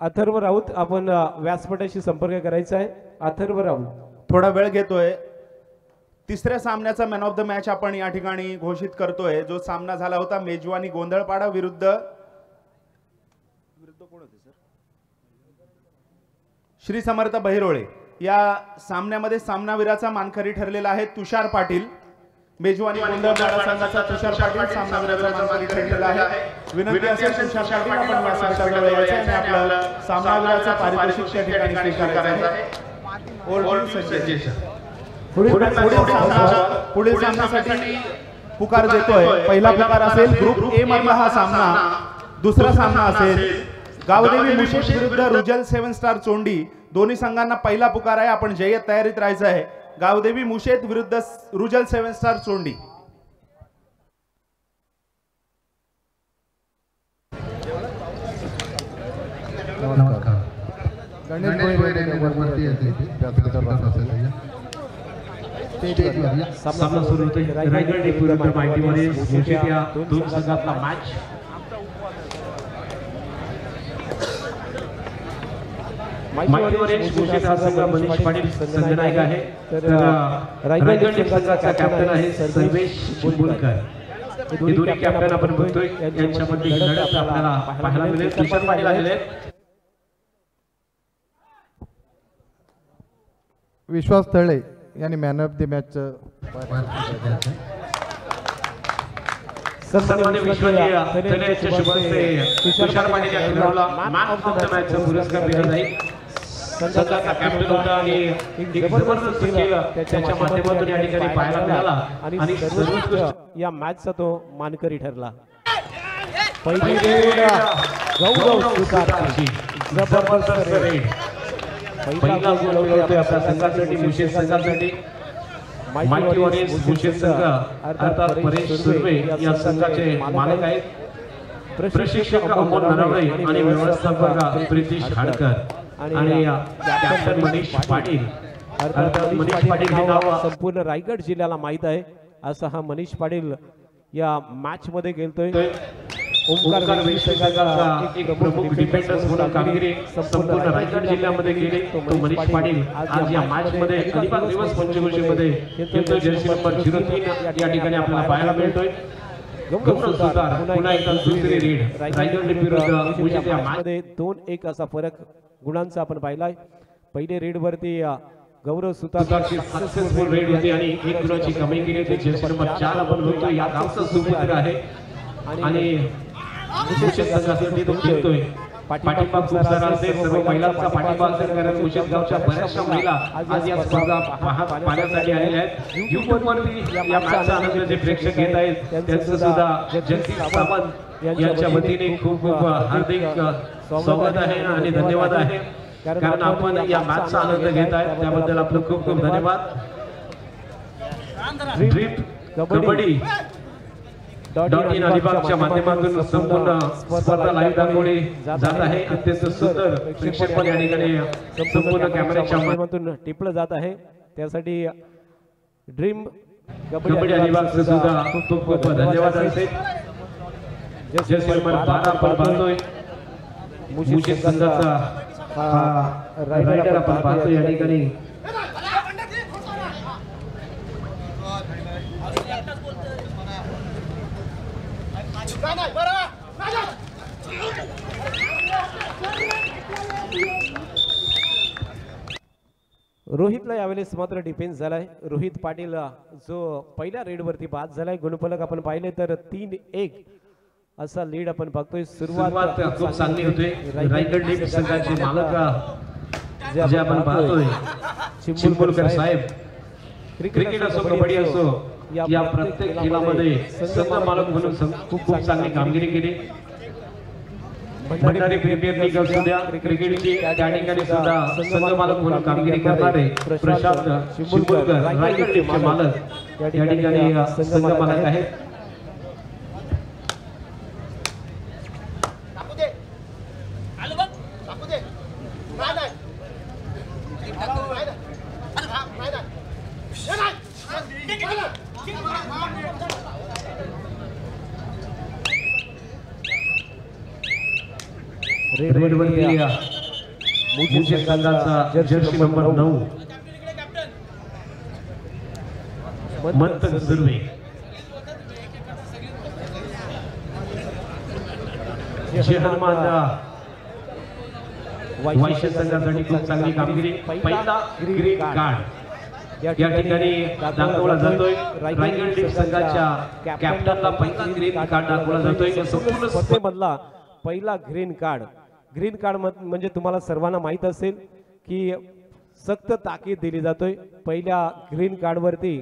अथर्व राऊत आपण व्यासपीठाशी संपर्क करायचा आहे। अथर्व राऊत थोडा वेळ घेतोय। तिसऱ्या सामन्याचा मॅन ऑफ द मॅच आपण या ठिकाणी घोषित करतोय। जो सामना झाला होता मेजवानी गोंधळपाडा विरुद्ध कोण होते सर? श्री समर्थ बहिरोळे। या सामन्यामध्ये सामनावीराचा मानकरी ठरलेला आहे तुषार पाटील। मेजवानी गोंधळपाडा संघाचा तुषार पाटील सामनावीराचा मानकरी ठरलेला आहे। विनंती असेल तुषार पाटील आपण व्यासपीठावर यायचं आणि आपलं सामनावीराचा पारितोषिक त्या ठिकाणी स्वीकारायचं आहे। ओल्ड संजय पुढील सामन्यासाठी पुकार देतोय। पहिला पुकार असेल ग्रुप ए मधला हा सामना। दुसरा सामना असेल गावदेवी मुशेश विरुद्ध रुजल 7 स्टार चोंडी। दोन्ही संघांना पहिला पुकार आहे। आपण जय्यत तयारीत राहायचं आहे। गावदेवी मुशेत विरुद्ध रुजल 7 स्टार चोंडी। नमस्कार गणेश भोईरे नंबरवरती येते सामना सुरू होतोय। रायगड विरुद्ध माहितीमध्ये मुशेत या दोन संघातला मॅच। माहितीमध्ये मुशेत हा संघ मनीष पाटील संघनायक आहे। तर रायगड संघाचा कॅप्टन आहे सर्वेश चिंबुलकर। हे दोन्ही कॅप्टन आपण बघतोय यांच्यामध्ये ही लढत आपल्याला पाहायला मिळेल। तुषार पाटील आलेले आहेत। विश्वास तळे यांनी मॅन ऑफ द मॅच सन्माननीय विश्वजीय तळेच्या शुभांचे तुषार पाटील या खेळाडूला मॅन ऑफ द मॅच चा पुरस्कार दिला जाईल। संघाचा कॅप्टन होता आणि एक जबरदस्त खेळ त्याच्या माध्यमातून या ठिकाणी पाहायला मिळाला आणि सर्वोत्कृष्ट या मॅचचा तो मानकरी ठरला। पहिली रेड गौरव सुतारची जबरदस्त रेड। पहिला गोल होतोय आपल्या संघासाठी मुशेत संघासाठी। माइटी वॉरियर्स मुशेत संघ अर्थात परेश सुर्वे या संघाचे मालक आहेत। प्रशिक्षक अमोल नरवणे आणि व्यवस्थापक प्रीतीश हाडकर आणि कॅप्टन मनीष पाटील। अर्थात मनीष पाटील हे नाव संपूर्ण रायगड जिल्ह्याला माहित आहे। असा हा मनीष पाटील या मॅच मध्ये खेळतोय। ओंकार संघाचा एक प्रमुख डिफेंडर म्हणून कामगिरी संपूर्ण रायगड जिल्ह्यामध्ये केली तो मनीष पाटील आज या मॅच मध्ये अलिबाग दिवस पंचक्रोशीमध्ये खेळतोय। जर्सी नंबर 03 या ठिकाणी आपल्याला पाहायला मिळतोय। गौरव सुतार पुन्हा एकदा दुसरी रेड रायगड विरुद्ध मुशेत या मॅच मध्ये 2-1 असा फरक गुणांचा आपण पाहिलाय। पहिल्या रेड वरती गौरव सुतारची सक्सेसफुल रेड होती आणि एक गुणाची कमी केली होती। जर्सी नंबर 4 आपण बघतोय या गावचा सुपुत्र आहे आणि मुशेत संघासाठी तो खेळतोय। पाठिंबा खूप सारा असेल सर्व महिलांचा पाठिंबा असेल कारण मुशेत गावच्या बऱ्याचशा महिला आज या स्पर्धा पाहण्यासाठी आलेल्या आहेत। YouTube वरती या मॅचचा आनंद जे प्रेक्षक घेत आहेत त्यांचं सुद्धा जगदीश सावंत यांच्या वतीने खूप खूप हार्दिक स्वागत आहे आणि धन्यवाद आहे कारण आपण या मॅचचा आनंद घेत आहे त्याबद्दल आपलं खूप खूप धन्यवाद। ड्रीप कबड्डी .in अलिबागच्या माध्यमातून संपूर्ण स्पर्धा लाईव्ह दाखवली जात आहे। अत्यंत सुंदर प्रेक्षेपण या ठिकाणी संपूर्ण कॅमेऱ्याच्या माध्यमातून टिपलं जात आहे। त्यासाठी ड्रीम कबड्डी अलिबागचं सुद्धा खूप खूप धन्यवाद असेल। जर्सी नंबर 12 आपण पाहतोय मुशेत संघाचा रायडर आपण पाहतोय या ठिकाणी। रोहितला यावेळेस मात्र डिफेन्स झालाय। रोहित पाटील जो पहिल्या रेड वरती बाद झालाय। गुणफलक आपण पाहिले तर 3-1 असा लीड आपण बघतोय। सुरुवात खूप चांगली होते। रायगड लीग संघाचे मालक जे आपण पाहतोय चिंबुलकर साहेब क्रिकेट असो कबड्डी असो या प्रत्येक खेळामध्ये संघ मालक म्हणून खूप खूप चांगली कामगिरी केली। भंडारी प्रीमियर लीग असू द्या क्रिकेटची त्या ठिकाणी सुद्धा संघ मालक म्हणून कामगिरी करणारे प्रशांत चिंबुलकर रायगड लीगचे मालक या ठिकाणी संघ मालक आहेत। रेडवरती मुझे संघाचा जर्सी नंबर 9 मंथन सुर्वे. जे हनुमान वायशे संघासाठी खूप चांगली कामगिरी. पहिला ग्रीन कार्ड या ठिकाणी दाखवला जातोय. रायगड लीग संघाच्या कॅप्टनला पहिला ग्रीन कार्ड दाखवला जातोय. संपूर्ण स्पर्धेमधला पहिला ग्रीन कार्ड. ग्रीन कार्ड म्हणजे तुम्हाला सर्वांना माहित असेल की सक्त ताकीद दिली जातोय. पहिल्या ग्रीन कार्ड वरती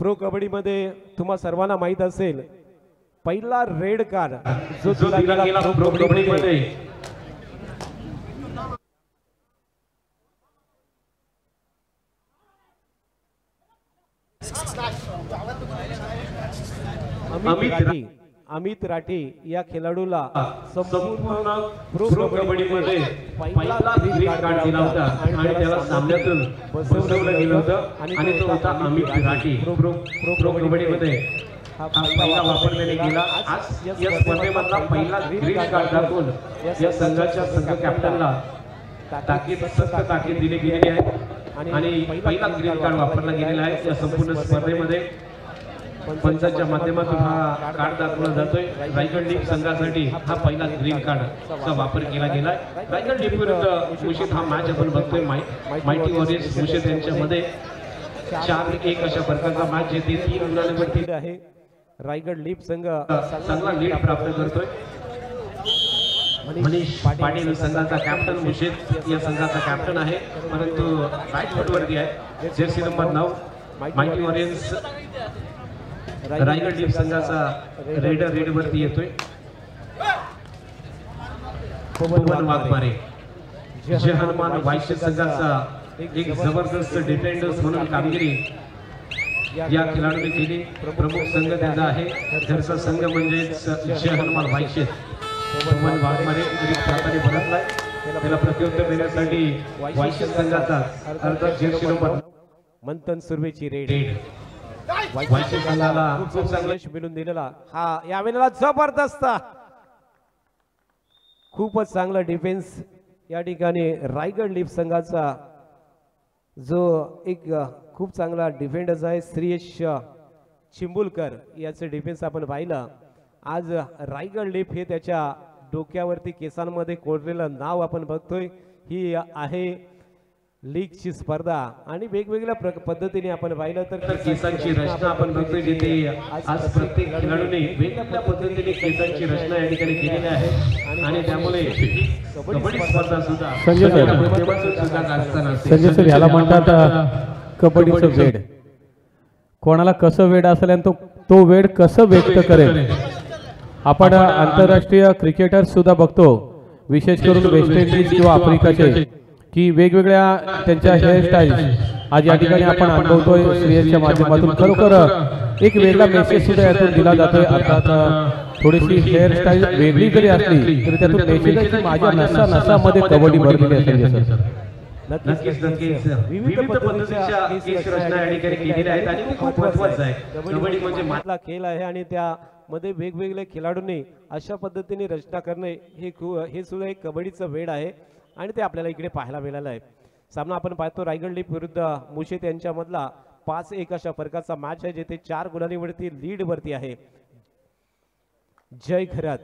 प्रो कबड्डी मध्ये तुम्हा सर्वांना माहित असेल पहिला रेड कार्ड जो दिला गेला प्रो कबड्डी मध्ये. अमित राठी या खेळाडूला संपूर्ण प्रो कबड्डी मध्ये पहिला ग्रीन कार्ड दिला होता आणि त्याला सामन्यातून बसवलं गेलं होतं आणि तो होता अमित राठी. प्रो कबड्डी मध्ये हा पहिला वापरलेला गेला. आज या स्पर्धेमधला पहिला ग्रीन कार्ड दाखवून या संघाच्या संघ कॅप्टनला सक्त ताकीद दिली गेलेली आहे आणि पहिला ग्रीन कार्ड वापरला गेलेला आहे. या संपूर्ण स्पर्धेमध्ये पंचांच्या माध्यमातून हा कार्ड दाखवला जातोय. रायगड लीग संघासाठी हा पहिला ग्रीन कार्डचा वापर केला गेलाय. रायगड लीग विरुद्ध मुशीत हा मॅच आपण बघतोय. माइटी वॉरियर्स मुशीत यांच्यामध्ये 4-1 अशा प्रकारचा मॅच येते. 3 गुणांवरती आहे. रायगड लीग संघ चांगला लीड प्राप्त करतोय. मनीष पाटील संघाचा कॅप्टन, मुशीत या संघाचा कॅप्टन आहे, परंतु राईट फूट वरती आहे. Jersey number 9 mighty warriors Raigad league संघाचा रेड वरती येतोय. पवन वाघमारे जे हनुमान वायशे संघाचा एक जबरदस्त डिफेंडर्स म्हणून कामगिरी या खेळाडूने केली. प्रमुख संघ त्याचा आहे. घरचा संघ म्हणजे जे हनुमान वायशे. पवन वाघमारे हाताने परतलाय. त्याला प्रत्युत्तर देण्यासाठी वायशे संघाचा अर्थात जर्सी नंबर मंथन सुर्वेची रेड. वायशे संघाला खूप चांगलं यश मिळून दिलेला हा यावेळेला जबरदस्त खूपच चांगला डिफेन्स या ठिकाणी रायगड लीग संघाचा जो एक खूप चांगला डिफेंडर्स आहे श्रीयश चिंबुलकर याचे डिफेन्स आपण पाहिलं. आज रायगड लीग हे त्याच्या डोक्यावरती केसांमध्ये कोरलेलं नाव आपण बघतोय. ही आहे लीगची स्पर्धा आणि वेगवेगळ्या पद्धतीने आपण पाहिलं तर केसांची रचना आपण बघतोय. जिथे आज प्रत्येक खेळाडूने वेगवेगळ्या पद्धतीने केसांची रचना या ठिकाणी केलेली आहे आणि त्यामुळे कबड्डी स्पर्धा सुद्धा संजय सर ह्याला म्हणतात कबड्डीचं वेड. कोणाला कसं वेड असेल आणि तो वेड कसं व्यक्त करेल. आपण आंतरराष्ट्रीय क्रिकेटर सुद्धा बघतो, विशेष करून वेस्ट इंडिज किंवा आफ्रिकाचे, की वेगवेगळ्या त्यांच्या हेअरस्टाईल आज या ठिकाणी आपण अनुभवतोय श्रेयसच्या माध्यमातून. खरोखर एक वेगळा मेसेज सुद्धा यातून दिला जातोय. अर्थात थोडीशी हेअरस्टाईल वेगळी जरी असली तरी त्यातून मेसेज आहे की माझ्या नसामध्ये कबड्डी भरलेली आहे. नक्कीच विविध पद्धतीच्या केस रचना या ठिकाणी केलेल्या आहेत आणि खूप महत्त्वाचं आहे. कबड्डी म्हणजे मातला खेळ आहे आणि त्यामध्ये वेगवेगळे खेळाडूंनी अशा पद्धतीने रचना करणे हे सुद्धा एक कबड्डीचं वेड आहे आणि ते आपल्याला इकडे पाहायला मिळालं आहे. सामना आपण पाहतो रायगड लीग विरुद्ध मुशीत यांच्यामधला 5-1 अशा फरकाचा मॅच आहे, जिथे 4 गुणांवरती लीड वरती आहे. जय खरात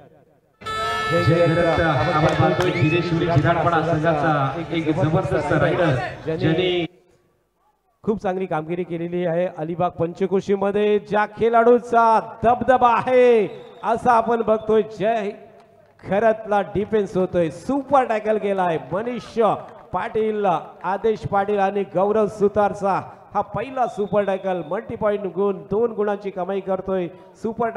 जबरदस्त रायडर ज्यांनी खूप चांगली कामगिरी केलेली आहे. अलिबाग पंचक्रोशी मध्ये ज्या खेळाडूचा दबदबा आहे असा आपण बघतोय. जय खरतला डिफेन्स होतोय. सुपर टॅकल केलाय मनीष पाटील, आदेश पाटील आणि गौरव सुतारचा हा पहिला सुपर टॅकल. मल्टी पॉइंट गुण 2 गुणांची कमाई करतोय. सुपर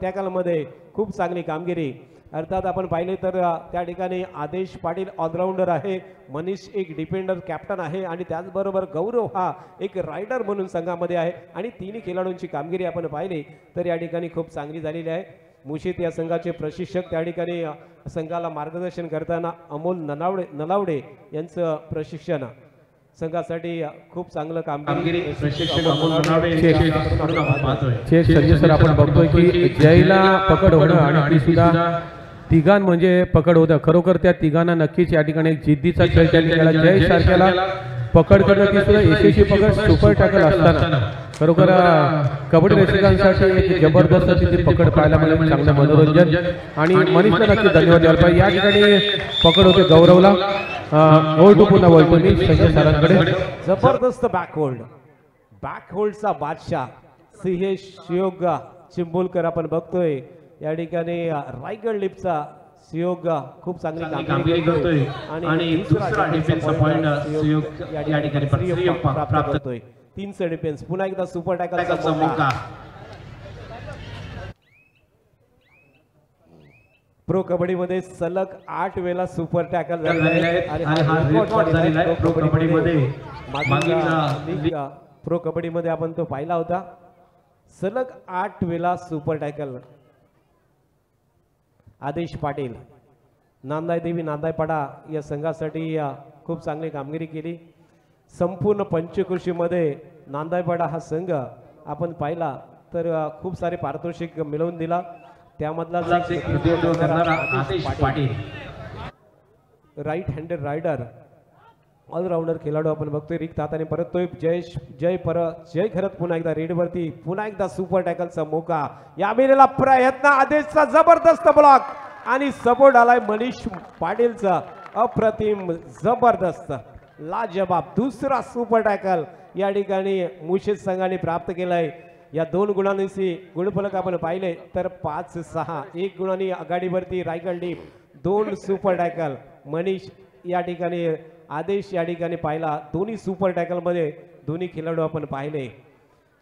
टॅकल मध्ये खूप चांगली कामगिरी. अर्थात आपण पाहिले तर त्या ठिकाणी आदेश पाटील ऑलराऊंडर आहे, मनीष एक डिफेंडर कॅप्टन आहे आणि त्याचबरोबर गौरव हा एक रायडर म्हणून संघामध्ये आहे आणि तिन्ही खेळाडूंची कामगिरी आपण पाहिली तर या ठिकाणी खूप चांगली झालेली आहे. मुशीत या संघाचे प्रशिक्षक त्या ठिकाणी संघाला मार्गदर्शन करताना अमोल नलावडे यांचं प्रशिक्षण संघासाठी खूप चांगलं कामगिरी कामगिरी प्रशिक्षक अमोल मुनावे यांच्याकडून आपण पाहतोय. चेक संजय सर आपण बघतोय की जयला पकड होणं आणि ती सुद्धा तिघां म्हणजे पकड होतं. खरोखर त्या तिघांना नक्कीच या ठिकाणी एक जिद्दीचा खेळ त्यांनी केला. जय सारख्याला पकड करणं ती सुद्धा यशस्वी पकड सुपर टॅकल असताना खरोखर कबड्डी रसिकांसाठी एक जबरदस्त अशी ती पकड पाहायला मिळाली. चांगलं मनोरंजन आणि मनीषला नक्की धन्यवाद द्यायला पाहिजे. या ठिकाणी पकड होते गौरवला. ओल्ड पुन्हा बोलतो मी संजय सरांकडे. जबरदस्त बॅकहोल्डचा बादशाह सिंहेश शियोग चिंबोलकर आपण बघतोय. या ठिकाणी रायगड लिपचा सियोग खूप चांगली कामगिरी करतोय आणि दुसरा डिफेन्सचा पॉइंट या ठिकाणी प्राप्त करतोय. 3 डिफेन्स. पुन्हा एकदा सुपर टॅकलचा करतोय. मौका. प्रो कबड्डी मध्ये सलग 8 वेळा सुपर टॅकल झालेला आहे आणि हा रेकॉर्ड झालेला आहे प्रो कबड्डी मध्ये. प्रो कबड्डी मध्ये आपण तो पाहिला होता. सलग 8 वेळा सुपर टॅकल. आदेश पाटील नांदाई देवी नांदाईपाडा या संघासाठी खूप चांगली कामगिरी केली. संपूर्ण पंचकृषीमध्ये नांदाईपाडा हा संघ आपण पाहिला तर खूप सारे पारितोषिक मिळवून दिला. त्यामधला Adesh Patil right handed raider allrounder खेळाडू आपण बघतोय. रिक्त हाताने परततोय. जय खरत पुन्हा एकदा रेडवरती. पुन्हा एकदा सुपर टॅकलचा मौका. या मिळालेला प्रयत्न आदेशचा जबरदस्त ब्लॉक आणि सपोर्ट आलाय मनीष पाटीलचा. अप्रतिम जबरदस्त लाजवाब दुसरा सुपर टॅकल या ठिकाणी मुशेद संघाने प्राप्त केलाय. या 2 गुणांनी गुणफलक आपण पाहिले तर 5-6 1 गुणांनी आघाडीवरती रायगड डीप. 2 सुपर टॅकल मनीष या ठिकाणी आदेश या ठिकाणी पाहिला. दोन्ही सुपर टॅकल मध्ये दोन्ही खेळाडू आपण पाहिले.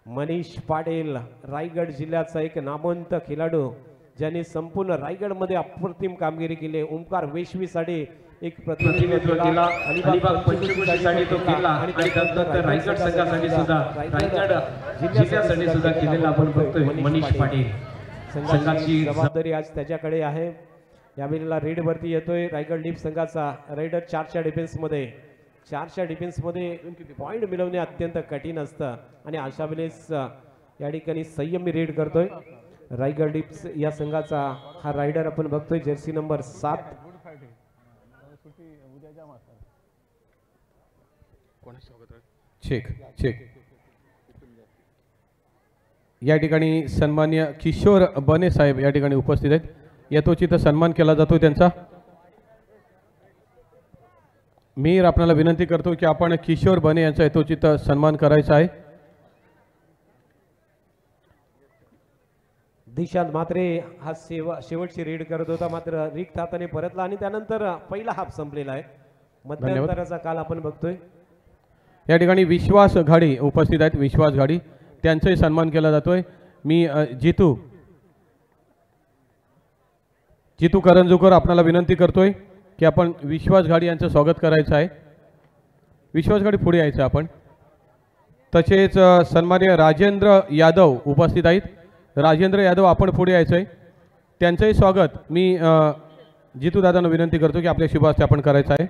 मनीष पाटील रायगड जिल्ह्याचा एक नामवंत खेळाडू ज्यांनी संपूर्ण रायगड मध्ये अप्रतिम कामगिरी केली. ओंकार वेशवीसाठी एक प्रतिनिधित्व केला. अलिबाग पंचकृषीसाठी तो केला आणि त्यानंतर रायगड संघासाठी सुद्धा रायगड जिल्ह्यासाठी सुद्धा केलेला आपण बघतोय मनीष पाटील. संघाची जबाबदारी आज त्याच्याकडे आहे. यावेळेला रेड वरती येतोय रायगड लीप संघाचा रेडर. 4च्या डिफेन्स मध्ये पॉइंट मिळवणे अत्यंत कठीण असतं आणि अशा वेळेस या ठिकाणी संयमी रेड करतोय रायगड लीप या संघाचा हा रायडर आपण बघतोय. Jersey number 7. चेक या ठिकाणी सन्मान्य किशोर बने साहेब या ठिकाणी उपस्थित आहेत. यथोचित सन्मान केला जातो त्यांचा. मी आपल्याला विनंती करतो की आपण किशोर बने यांचा यथोचित सन्मान करायचा आहे. दिशांत मात्रे हा शेवटची रीड करत होता मात्र रिक्त हाताने परतला आणि त्यानंतर पहिला हाफ संपलेला आहे. मध्यंतराचा काल आपण बघतोय. या ठिकाणी विश्वास घाडी उपस्थित आहेत. विश्वास घाडी त्यांचाही सन्मान केला जातोय. मी जितू करंजूकर आपल्याला विनंती करतोय की आपण विश्वास घाडी यांचं स्वागत करायचं आहे. विश्वास घाडी पुढे यायचं आपण. तसेच सन्मान्य राजेंद्र यादव उपस्थित आहेत. राजेंद्र यादव आपण पुढे यायचं आहे. त्यांचंही स्वागत मी जितू दादांना विनंती करतो की आपल्या शुभ हस्ते आपण करायचं आहे.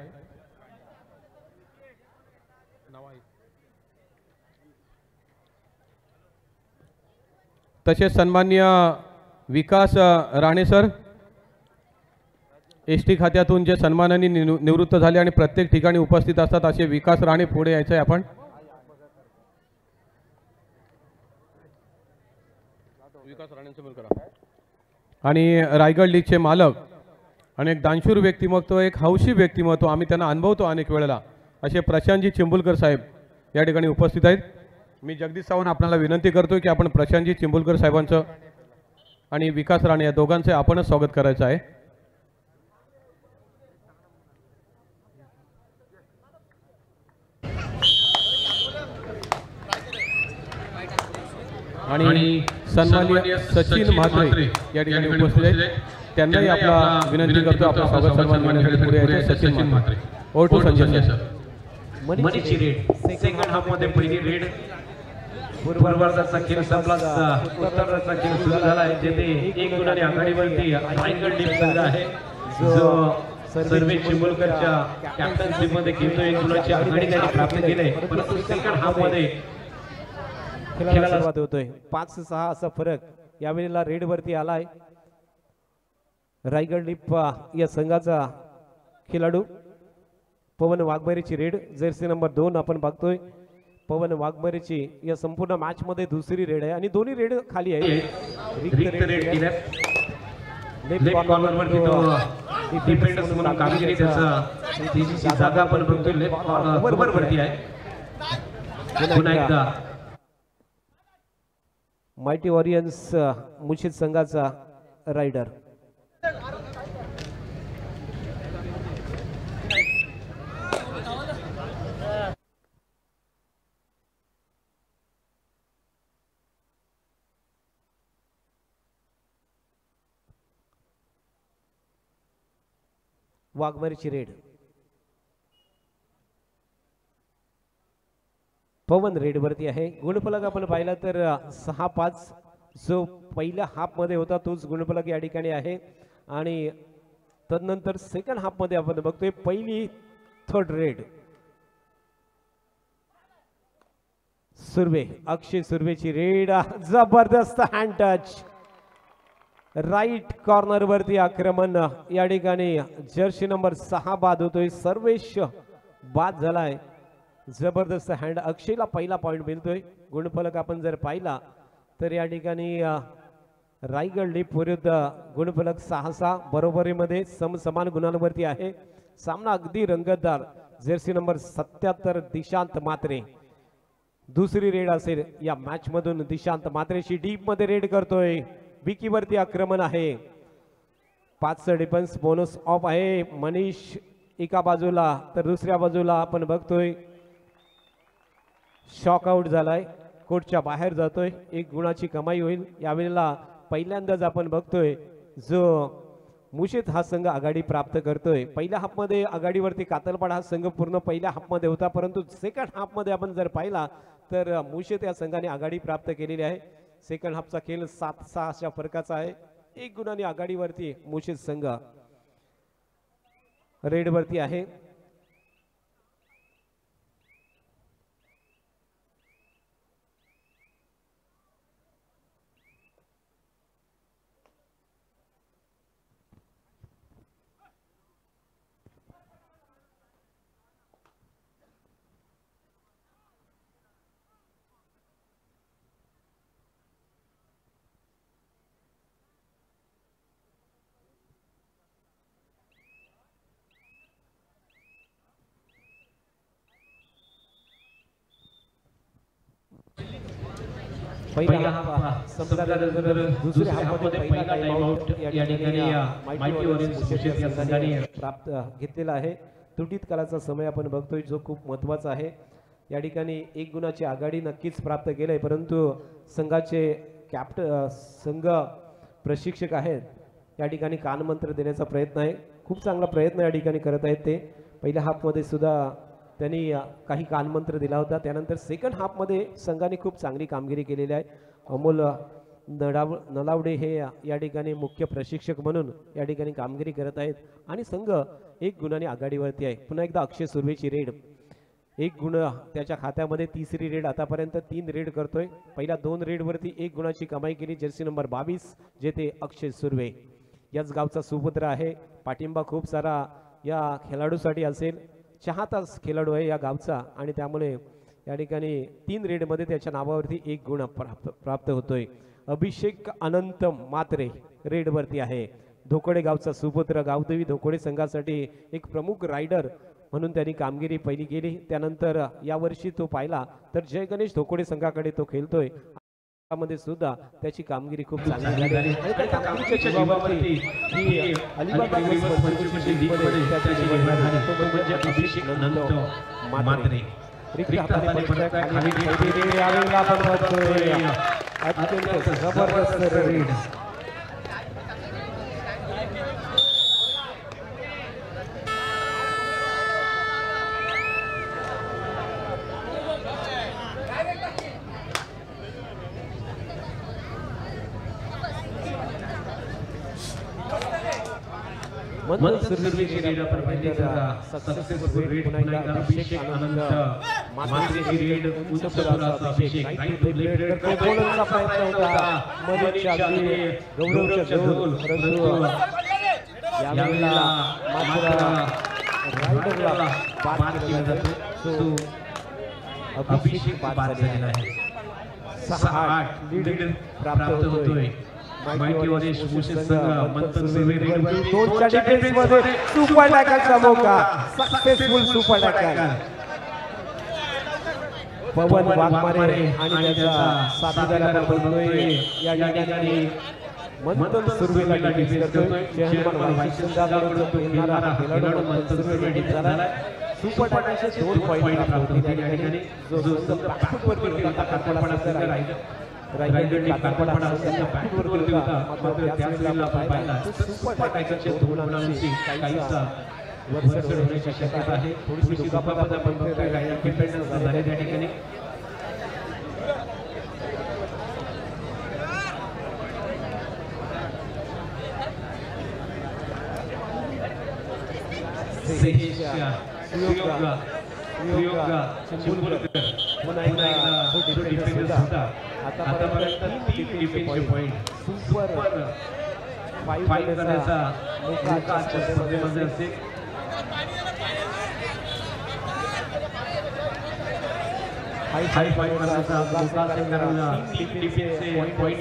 तसेच सन्मान्य विकास राणे सर एसटी खात्यातून जे सन्मानाने निवृत्त झाले आणि प्रत्येक ठिकाणी उपस्थित असतात असे विकास राणे पुढे यायचे आपण. आणि रायगड लीगचे मालक आणि एक दानशूर व्यक्तिमत्व एक हौशी व्यक्तिमत्व आम्ही त्यांना अनुभवतो अनेक वेळेला असे प्रशांतजी चिंबुलकर साहेब या ठिकाणी उपस्थित आहेत. मी जगदीश सावंत आपल्याला विनंती करतो की आपण प्रशांतजी चिंबुलकर साहेबांचं आणि विकास राणे या दोघांचे आपणच स्वागत करायचं आहे. आणि सन्माननीय सचिन म्हात्रे या ठिकाणी उपस्थित आहेत. त्यांनाही आपला विनंती करतो आपला स्वागत सन्मान मानण्यासाठी पुढे यायचे. Sachin Mhatre. Over to Sanjay sir. मनीची रेड सेकंड हाफ मध्ये पहिली रेड. पूर्वार्धाचा खेळ संपला. उत्तरार्धाचा खेळ सुरू झाला आहे. जेथे 1 गुणाने आघाडीवरती रायगड लीग संघ आहे जो सर्वेश चिमुलकरच्या कॅप्टनशिप मध्ये खेळतोय. एक गुणाची आघाडी त्याने प्राप्त केली, परंतु सेकंड हाफ मध्ये खेळायला सुरुवात होतोय. 5-6 असा फरक यावेळेला रेड वरती आलाय. रायगड लिप या संघाचा खेळाडू पवन वाघमारेची रेड जर्सी नंबर 2 आपण बघतोय. पवन वाघमारेची या संपूर्ण मॅच मध्ये दुसरी रेड आहे आणि दोन्ही रेड खाली आहे. रिक्त रेड केल्या. लेफ्ट कॉर्नर वरती तो डिफेंडर म्हणून कामगिरी त्याचा तिची जागा आपण बघतोय. लेफ्ट कॉर्नर वरती आहे. पुन्हा एकदा मायटी वॉरियर्स मुशीद संघाचा रायडर. वाघमारीची रेड. पवन रेड वरती आहे. गुणफलक आपण पाहिला तर 6-5 जो पहिल्या हाफ मध्ये होता तोच गुणफलक या ठिकाणी आहे आणि तदनंतर सेकंड हाफ मध्ये आपण बघतोय पहिली थर्ड रेड. सुर्वे, अक्षय सुर्वेची रेड. जबरदस्त हँड टच. राईट कॉर्नर वरती आक्रमण या ठिकाणी जर्सी नंबर 6 बाद होतोय. सर्वेश बाद झालाय. जबरदस्त हँड. अक्षयला पहिला पॉइंट मिळतोय. गुणफलक आपण जर पाहिला तर या ठिकाणी रायगड लिप विरुद्ध गुणफलक 6-6 बरोबरीमध्ये समान गुणांवरती आहे. सामना अगदी रंगतदार. जर्सी नंबर 77 दिशांत मात्रे दुसरी रेड असेल या मॅच मधून. दिशांत मात्रेशी डीप मध्ये रेड करतोय. विकी वरती आक्रमण आहे. 5चा डिफेन्स बोनस ऑफ आहे. मनीष एका बाजूला तर दुसऱ्या बाजूला आपण बघतोय शॉक आउट झालाय. कोर्टच्या बाहेर जातोय. 1 गुणाची कमाई होईल. यावेळेला पहिल्यांदाच आपण बघतोय जो मुशीद हा संघ आघाडी प्राप्त करतोय. पहिल्या हाफमध्ये आघाडीवरती कातलपाड हा संघ पूर्ण पहिल्या हाफमध्ये होता, परंतु सेकंड हाफमध्ये आपण जर पाहिला तर मुशीद या संघाने आघाडी प्राप्त केलेली आहे. सेकंड हाफचा खेळ 7-6 अशा फरकाचा आहे. 1 गुणाने आघाडीवरती मुशीद संघ रेड वरती आहे. पहिला हाफ संपल्यानंतर दुसऱ्या हाफमध्ये पहिला टाइम आउट या ठिकाणी मायटी वॉरियर्स मुशीद या संघाने प्राप्त घेतलेला आहे. त्रुटीत कालाचा समय आपण बघतोय जो खूप महत्त्वाचा आहे. या ठिकाणी 1 गुणाची आघाडी नक्कीच प्राप्त केली, परंतु संघाचे संघ प्रशिक्षक आहेत या ठिकाणी कानमंत्र देण्याचा प्रयत्न आहे. खूप चांगला प्रयत्न या ठिकाणी करत आहेत ते. पहिल्या हाफमध्ये सुद्धा त्यांनी काही कानमंत्र दिला होता. त्यानंतर सेकंड हाफमध्ये संघाने खूप चांगली कामगिरी केलेली आहे. अमोल नलावडे हे या ठिकाणी मुख्य प्रशिक्षक म्हणून या ठिकाणी कामगिरी करत आहेत आणि संघ 1 गुणाने आघाडीवरती आहे. पुन्हा एकदा अक्षय सुर्वेची रेड. 1 गुण त्याच्या खात्यामध्ये. तिसरी रेड आतापर्यंत 3 रेड करतोय. पहिल्या 2 रेडवरती 1 गुणाची कमाई केली. जर्सी नंबर 22 जेथे अक्षय सुर्वे याच गावचा सुपुत्र आहे. पाठिंबा खूप सारा या खेळाडूसाठी असेल. चाहताच खेळाडू आहे या गावचा आणि त्यामुळे या ठिकाणी 3 रेडमध्ये त्याच्या नावावरती 1 गुण प्राप्त होतोय. अभिषेक अनंत मात्रे रेडवरती आहे. धोकोडे गावचा सुपुत्र. गावदेवी धोकोडे संघासाठी एक प्रमुख रायडर म्हणून त्यांनी कामगिरी पहिली केली. त्यानंतर यावर्षी तो पाहिला तर जय गणेश धोकोडे संघाकडे तो खेळतोय. मध्ये सुद्धा त्याची कामगिरी खूप चांगली झाली आणि त्या कामगिरीच्या जीवावरती ही अलिबाग अभिषेक अनंत मात्रे रिक्त हाताने पडतात खाली गेलेली यावेळेला आपण बघतोय अत्यंत जबरदस्त रेड. मंथन सुर्वेची रेड सक्सेसफुल रेड पुन्हा एकदा अभिषेक आनंद मात्रेची रेड उंच पुराचा अभिषेक राईट टू लेफ्ट रेड बोलण्याचा प्रयत्न होता मनीषच्या अगदी गौरवच्या जवळ परंतु यावेळेला मात्र रायडरला बाद केला जातो तो अभिषेक बाद झालेला आहे 6-8 लीड प्राप्त होतोय माहिती वरिश मुशेद संघ मंथन सुर्वे रेड दोनच्या डिफेन्स मध्ये सुपर टॅकलचा मौका सक्सेसफुल सुपर टॅकल पवन वाघमारे आणि त्याचा साथीदार बनतोय या ठिकाणी मंथन सुर्वेला डिफेन्स करतोय चेअरमन वाशिंदाकडून तो खेळणारा खेळाडू मंथन सुर्वे डिफेन्स झाला सुपर टॅकलचे 2 पॉइंट प्राप्त होते त्या ठिकाणी जो बॅकफुट वर होता काटपडा संघ रायगडने काटपडा संघ बॅकफुट वर होता मात्र त्याच वेळेला आपण पाहिला सुपर टॅकलचे 2 गुणांची काहीसा वरचढ होण्याची शक्यता आहे थोडीशी दुखापत आपण बघतोय रायगड डिफेंडर्स झाले त्या ठिकाणी योगा चिंबुलकर पुन्हा एकदा जो डिफेंडर्स होता आतापर्यंत 3 डिफेन्सचे पॉइंट सुपर 5 करण्याचा मौका आजच्या स्पर्धेमध्ये असेल हाय 5 करण्याचा मौका असेल कारण 3 डिफेन्सचे पॉइंट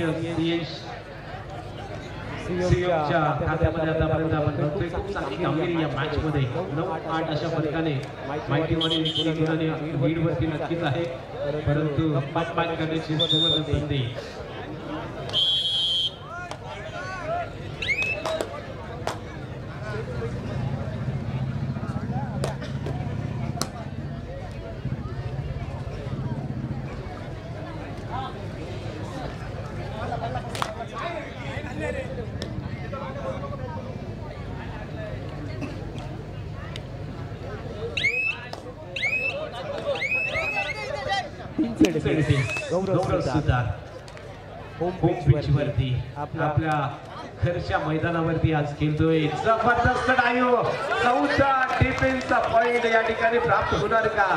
सीओच्या खात्यामध्ये आतापर्यंत आपण बघतोय खूप चांगली कामगिरी या मॅच मध्ये 9-8 अशा फरकाने माहिती वाली लीड वरती नक्कीच आहे परंतु पाच करण्याची सुरुवात संधी गौरव सुतार होम पिच वरती आपल्या घरच्या मैदानावरती आज खेळतोय जबरदस्त डायव चौथा डिफेन्सचा पॉइंट या ठिकाणी प्राप्त होणार का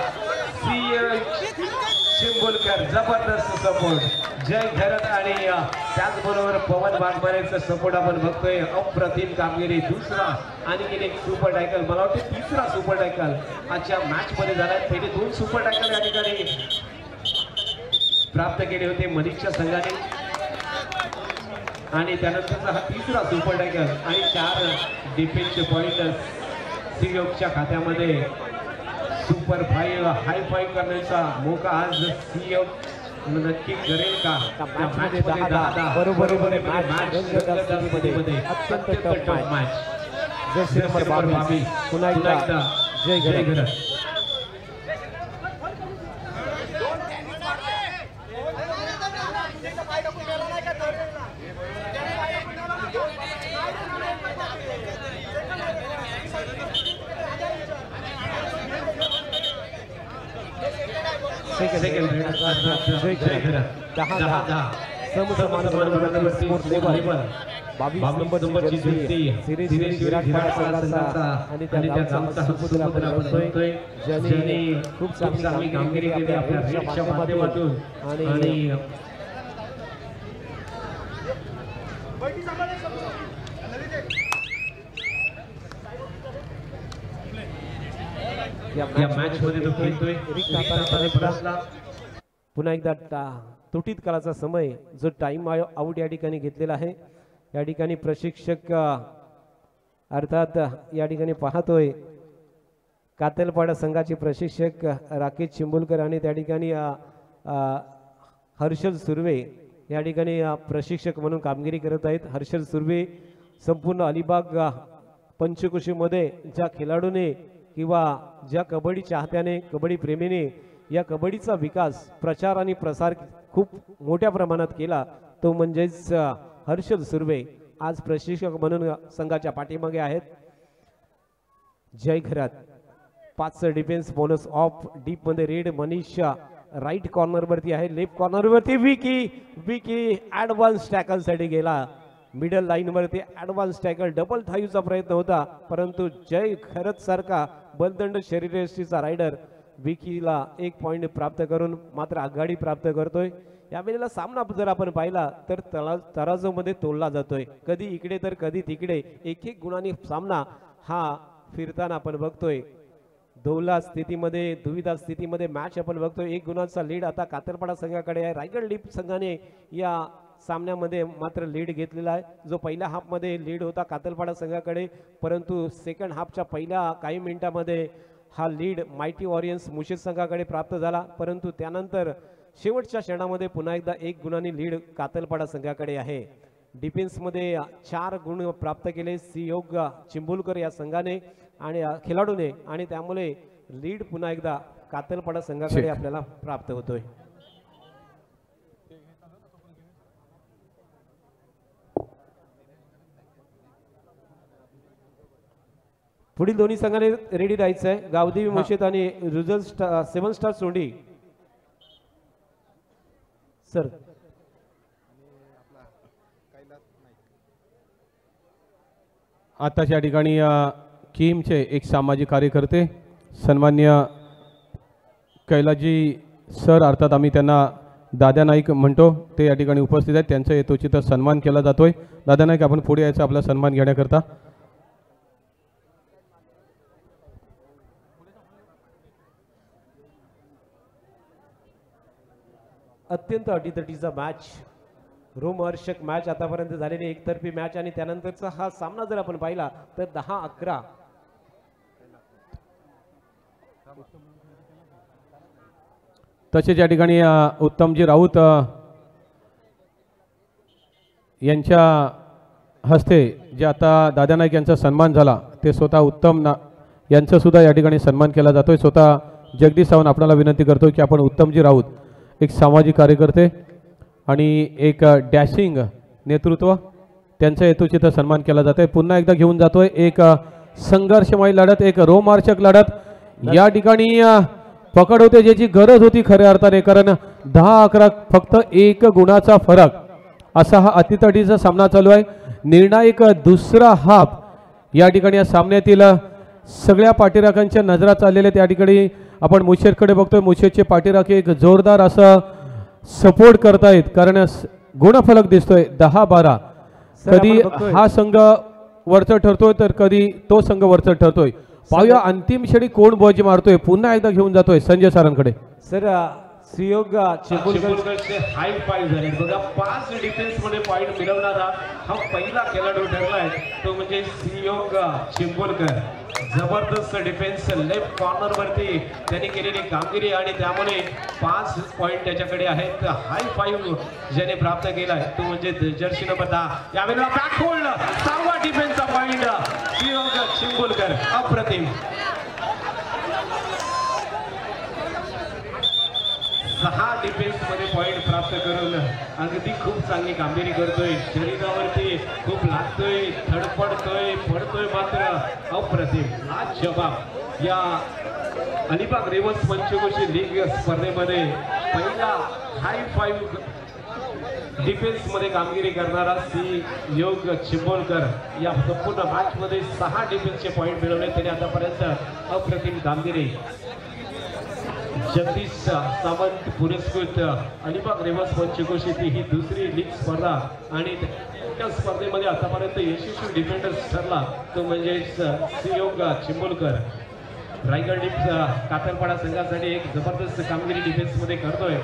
चिंबुलकर जबरदस्त सपोर्ट जय घरत आणि त्याचबरोबर पवन वाघमारेचा सपोर्ट आपण बघतोय अप्रतिम कामगिरी दुसरा आणि एक सुपर टॅकल मला वाटतं तिसरा सुपर टॅकल आजच्या मॅच मध्ये झाला पहिले 2 सुपर टॅकल या ठिकाणी प्राप्त केले होते मनीषच्या संघाने आणि त्यानंतरचा हा तिसरा सुपर टॅकल आणि 4 डिफेन्सचे पॉइंट सीओच्या खात्यामध्ये सुपर 5 हाय 5 करण्याचा मौका आज सीओ नक्की करेल का त्या मॅच मध्ये 10 बरोबर मॅच अत्यंत टफ मॅच जर्सी नंबर 22 पुन्हा एकदा जय घरत सेकंड जय घरत 10 समसमान स्पोर्ट लेवल 22 नंबरची जर्सी सिरीज विराट संघाचा आणि त्या गावचा सुपुत्र आपण बघतोय ज्यांनी खूप चांगली कामगिरी केली आपल्या रेडच्या माध्यमातून आणि या मॅच मध्ये तो खेळतोय पुन्हा एकदा तुटीत काळाचा समय जो टाइम आउट या ठिकाणी घेतलेला आहे या ठिकाणी प्रशिक्षक अर्थात या ठिकाणी पाहतोय कातलपाडा संघाचे प्रशिक्षक राकेश चिंबुलकर आणि त्या ठिकाणी हर्षल सुर्वे या ठिकाणी प्रशिक्षक म्हणून कामगिरी करत आहेत हर्षल सुर्वे संपूर्ण अलिबाग पंचक्रोशीमध्ये ज्या खेळाडूने किंवा ज्या कबड्डी चाहत्याने कबड्डी प्रेमीने या कबड्डीचा विकास प्रचार आणि प्रसार खूप मोठ्या प्रमाणात केला तो म्हणजेच हर्षल सुर्वे आज प्रशिक्षक म्हणून संघाच्या पाठीमागे आहेत जय घरात 5 डिफेन्स बोनस ऑफ डीप मध्ये रेड मनीष राईट कॉर्नर वरती आहे लेफ्ट कॉर्नर वरती विकी ऍडव्हान्स टॅकल साठी गेला मिडल लाईनवरती ॲडव्हान्स टॅकल डबल थाईचा प्रयत्न होता, परंतु जय खरत सारखा बलदंड शरीरयष्टीचा रायडर विकीला 1 पॉइंट प्राप्त करून मात्र आघाडी प्राप्त करतोय. यावेळेला सामना जर आपण पाहिला तर तराजूमध्ये तोलला जातोय, कधी इकडे तर कधी तिकडे. एक एक गुणांनी सामना हा फिरताना आपण बघतोय. दोला स्थितीमध्ये दुविधा स्थितीमध्ये मॅच आपण बघतोय. 1 गुणांचा लीड आता कातरपाडा संघाकडे आहे. रायगड लीप संघाने या सामन्यामध्ये मात्र लीड घेतलेला आहे. जो पहिल्या हाफमध्ये लीड होता कातरपाडा संघाकडे, परंतु सेकंड हाफच्या पहिल्या काही मिनिटांमध्ये हा लीड मायटी वॉरियर्स मुशिद संघाकडे प्राप्त झाला, परंतु त्यानंतर शेवटच्या क्षणामध्ये पुन्हा एकदा 1 गुणांनी लीड कातलपाडा संघाकडे आहे. डिफेन्समध्ये 4 गुण प्राप्त केले सियोग चिंबुलकर या संघाने आणि खेळाडूने, आणि त्यामुळे लीड पुन्हा एकदा कातलपाडा संघाकडे आपल्याला प्राप्त होतोय. पुढील दोन्ही संघाने रेडी राहायचं आहे. गावदेवी मुशिद आणि रुजल 7 स्टार सोंडी. सर आताच या ठिकाणी किमचे एक सामाजिक कार्यकर्ते सन्मान्य कैलाजी सर, अर्थात आम्ही त्यांना दादा नाईक म्हणतो, ते या ठिकाणी उपस्थित आहेत. त्यांचा यथोचित सन्मान केला जातोय. दादा नाईक, आपण पुढे यायचा आपला सन्मान घेण्याकरता. अत्यंत अटीतटीचा मॅच, रोमहर्षक मॅच आतापर्यंत झालेली एकतर्फी मॅच, आणि त्यानंतरचा हा सामना जर आपण पाहिला तर 10-11. तसेच या ठिकाणी उत्तमजी राऊत यांच्या हस्ते जे आता दादा नाईक यांचा सन्मान झाला, ते स्वतः उत्तम यांचा सुद्धा या ठिकाणी सन्मान केला जातोय. स्वतः जगदीश सावंत आपल्याला विनंती करतो की आपण उत्तमजी राऊत, एक सामाजिक कार्यकर्ते आणि एक डॅशिंग नेतृत्व, त्यांचा हेतूचित सन्मान केला जातोय. पुन्हा एकदा घेऊन जातोय एक संघर्षमय लढत, एक रोमहर्षक लढत. या ठिकाणी पकड होते ज्याची गरज होती खऱ्या अर्थाने, कारण 10-11 फक्त 1 गुणाचा फरक असा हा अतितटीचा सामना चालू आहे. निर्णायक दुसरा हाफ या ठिकाणी या सामन्यातील सगळ्या पाठीराखांच्या नजरा चाललेल्या. त्या ठिकाणी आपण मुशेदकडे बघतोय, मुशेदचे पाठीराखे एक जोरदार असं सपोर्ट करतायत, कारण गुणफलक दिसतोय 10-12. कधी हा संघ वरचढ ठरतोय तर कधी तो संघ वरचढ ठरतोय. पाहूया अंतिम क्षणी कोण बॉज मारतोय. पुन्हा एकदा घेऊन जातोय संजय सरांकडे. सर सियोग चिंबुलकरचे हाय 5 झाले बघा. 5 डिफेन्स मध्ये पॉइंट मिळवणारा हा पहिला खेळाडू ठरलाय, तो म्हणजे सियोग चिंबुलकर. जबरदस्त डिफेन्स लेफ्ट कॉर्नर वरती त्यांनी केलेली कामगिरी, आणि त्यामुळे 5 पॉइंट त्याच्याकडे आहेत. हाय 5 ज्याने प्राप्त केलाय तो म्हणजे जर्सी नंबर 10. यावेळेला बॅकहोल्ड 6वा डिफेन्सचा पॉइंट सियोग चिंबुलकर. अप्रतिम. 6 डिफेन्स मध्ये पॉइंट प्राप्त करून अगदी खूप चांगली कामगिरी करतोय. शरीरावरती खूप लागतोय, धडपडतोय, पडतोय, मात्र अप्रतिम. लाजवाब. या अलिबाग रेवन्स पंचकोशी लीग स्पर्धेमध्ये पहिला हाय 5 डिफेन्स मध्ये कामगिरी करणारा सियोग चिंबोलकर. या संपूर्ण मॅच मध्ये 6 डिफेन्सचे पॉइंट मिळवले त्याने आतापर्यंत. अप्रतिम कामगिरी. जगदीश सावंत पुरस्कृत अलिबाग रेवन्स पंचकोशीची ही दुसरी लीग स्पर्धा, आणि त्या स्पर्धेमध्ये आतापर्यंत यशस्वी डिफेंडर्स ठरला तो म्हणजे सियोग चिंबोलकर. रायगड लीग कातरपाडा संघासाठी एक जबरदस्त कामगिरी डिफेन्स मध्ये करतोय,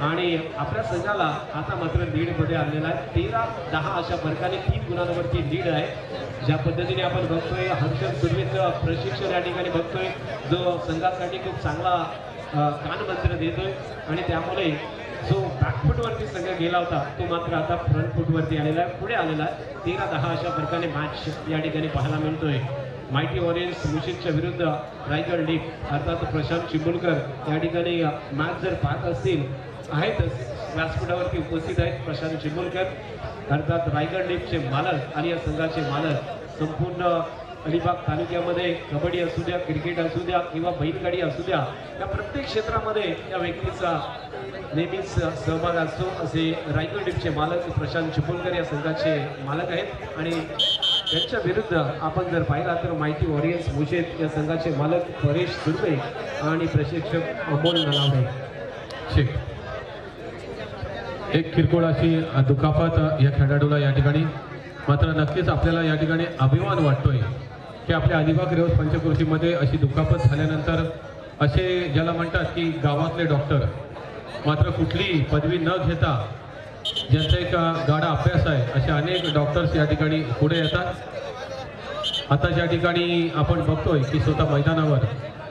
आणि आपल्या संघाला आता मात्र लीड मध्ये आणलेला आहे. 13-10 अशा फरकाने 3 गुणांवरती लीड आहे. ज्या पद्धतीने आपण बघतोय हर्षद सुर्वेचं प्रशिक्षण या ठिकाणी बघतोय, जो संघासाठी खूप चांगला कानमंत्र देतोय, आणि त्यामुळे जो बॅकफुटवरती संघ गेला होता तो मात्र आता फ्रंट फुटवरती आलेला आहे, पुढे आलेला आहे. 13-10 अशा फरकाने मॅच या ठिकाणी पाहायला मिळतोय. मायटी वॉरियर्स मुशिदच्या विरुद्ध रायगड लीग, अर्थात प्रशांत चिंबुलकर या ठिकाणी मॅच जर पाहत असतील आहेतच, व्यासपीठावरती उपस्थित आहेत प्रशांत चिंबुलकर, अर्थात रायगड लीगचे मालक आणि या संघाचे मालक. संपूर्ण अलिबाग तालुक्यामध्ये कबड्डी असू द्या, क्रिकेट असू द्या किंवा बैलगाडी असू द्या, या प्रत्येक क्षेत्रामध्ये या व्यक्तीचा नेहमीच सहभाग असतो असे रायगड टीमचे मालक प्रशांत चिपळूणकर या संघाचे मालक आहेत. आणि त्यांच्या विरुद्ध आपण जर पाहिला तर माहिती वॉरियर्स मुशेत या संघाचे मालक परेश सुर्वे आणि प्रशिक्षक अमोल नलावडे. एक किरकोळ अशी दुखापत या खेळाडूला या ठिकाणी, मात्र नक्कीच आपल्याला या ठिकाणी अभिमान वाटतोय की आपल्या अलिबाग रेवस पंचक्रोशीमध्ये अशी दुखापत झाल्यानंतर असे ज्याला म्हणतात की गावातले डॉक्टर, मात्र कुठली पदवी न घेता ज्यांचा एक गाढा अभ्यास आहे असे अनेक डॉक्टर्स या ठिकाणी पुढे येतात. आता ज्या ठिकाणी आपण बघतोय की स्वतः मैदानावर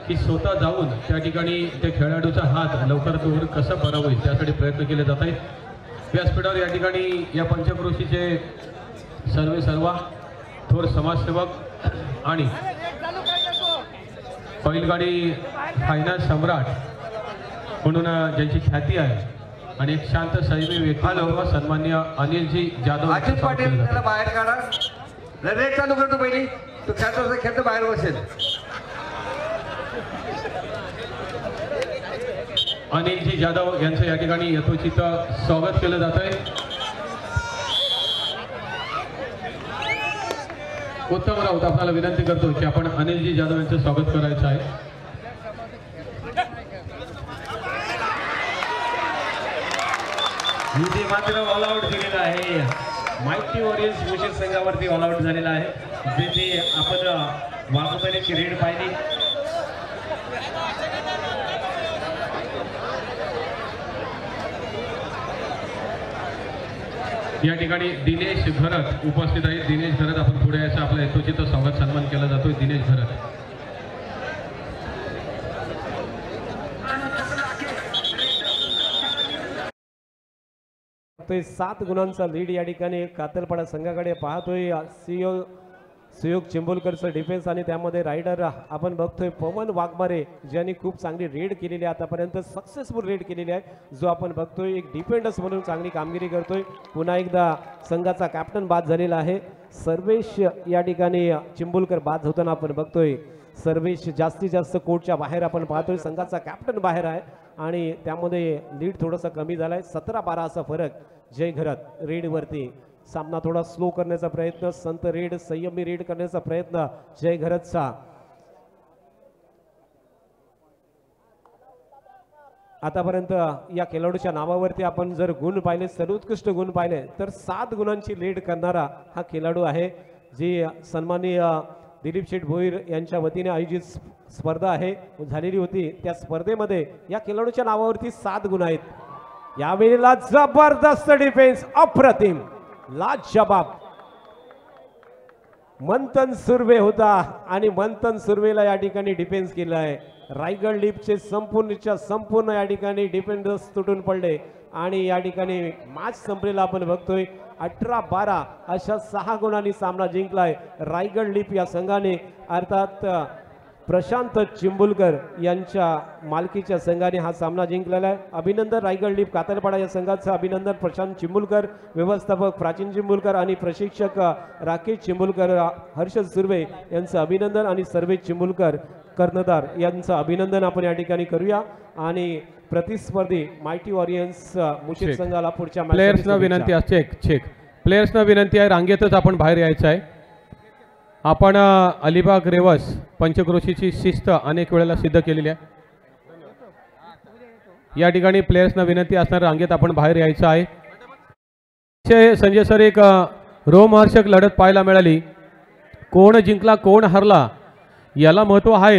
की स्वतः जाऊन त्या ठिकाणी त्या खेळाडूचा हात लवकरात लवकर कसा बरा होईल त्यासाठी प्रयत्न केले जात आहेत. व्यासपीठावर या ठिकाणी या पंचक्रोशीचे सर्वा थोर समाजसेवक आणि बैलगाडी फायनान्स सम्राट म्हणून ज्यांची ख्याती आहे आणि एक शांत संयमी व्यक्ती सन्मान्य अनिलजी जाधव अजित पाटील त्याला बाहेर काढा. रेड चालू करतो पहिली, तो खेळतो बाहेर बसेल. अनिलजी जाधव यांचं या ठिकाणी यथोचित स्वागत केलं जात आहे. उत्तम राऊत आपल्याला विनंती करतो की आपण अनिलजी जाधव यांचं स्वागत करायचं आहे. इथे मात्र ऑल आउट दिलेला आहे. माहिती वॉरियर्स मुशेत संघावरती ऑल आउट झालेला आहे. जिथे आपण वाघोबऱ्याची रेड पाहिली. या ठिकाणी दिनेश घरत उपस्थित आहेत. दिनेश घरत आपण पुढे यायचं, आपला यथोचित स्वागत सन्मान केला जातोय. दिनेश घरत तो 7 गुणांचा लीड या ठिकाणी कातलपाडा संघाकडे पाहतोय. सुयोग चिंबोलकरचं डिफेन्स आणि त्यामध्ये रायडर आपण बघतोय पवन वाघमारे ज्यांनी खूप चांगली रेड केलेली आहे, आतापर्यंत सक्सेसफुल रेड केलेली आहे. जो आपण बघतोय एक डिफेंडर्स म्हणून चांगली कामगिरी करतोय. पुन्हा एकदा संघाचा कॅप्टन बाद झालेला आहे. सर्वेश या ठिकाणी चिंबोलकर बाद होताना आपण बघतोय. सर्वेश जास्तीत जास्त कोर्टच्या बाहेर आपण पाहतोय. संघाचा कॅप्टन बाहेर आहे आणि त्यामध्ये लीड थोडासा कमी झालाय. 17-12 असा फरक जय घरत रेडवरती. सामना थोडा स्लो करण्याचा प्रयत्न, संत रेड संयमी रेड करण्याचा प्रयत्न जय घरतचा. आतापर्यंत या खेळाडूच्या नावावरती आपण जर गुण पाहिले, सर्वोत्कृष्ट गुण पाहिले तर 7 गुणांची लीड करणारा हा खेळाडू आहे. जी सन्माननीय दिलीप शेठ भोईर यांच्या वतीने आयोजित स्पर्धा आहे झालेली होती. त्या स्पर्धेमध्ये या खेळाडूच्या नावावरती 7 गुण आहेत. यावेळेला जबरदस्त डिफेन्स, अप्रतिम लाजवाब. मंथन सुर्वे होता आणि मंथन सुर्वेला या ठिकाणी डिफेन्स केला आहे. रायगड लीगचे संपूर्ण या ठिकाणी डिफेंडर्स तुटून पडले आणि या ठिकाणी मॅच संपलेला आपण बघतोय. 18-12 अशा 6 गुणांनी सामना जिंकलाय रायगड लीग या संघाने. अर्थात प्रशांत चिंबुलकर यांच्या मालकीच्या संघाने हा सामना जिंकलेला आहे. अभिनंदन रायगड लीग कातलपाडा या संघाचं अभिनंदन. प्रशांत चिंबुलकर, व्यवस्थापक प्राचीन चिंबुलकर आणि प्रशिक्षक राकेश चिंबुलकर, हर्षद सुर्वे यांचं अभिनंदन आणि सर्वेश चिंबुलकर कर्णधार यांचं अभिनंदन आपण या ठिकाणी करूया. आणि प्रतिस्पर्धी मायटी वॉरियर्स मुशेत संघाला पुढच्या प्लेयर्सना विनंती आहे. चेक प्लेयर्सना विनंती आहे, रांगेतच आपण बाहेर यायचं आहे. आपण अलिबाग रेवस पंचक्रोशीची शिस्त अनेक वेळेला सिद्ध केलेली आहे. या ठिकाणी प्लेयर्सना विनंती असणार, रांगेत आपण बाहेर यायचं आहे. संजय सर, एक रोमहर्षक लढत पाहायला मिळाली. कोण जिंकला कोण हरला याला महत्त्व आहे.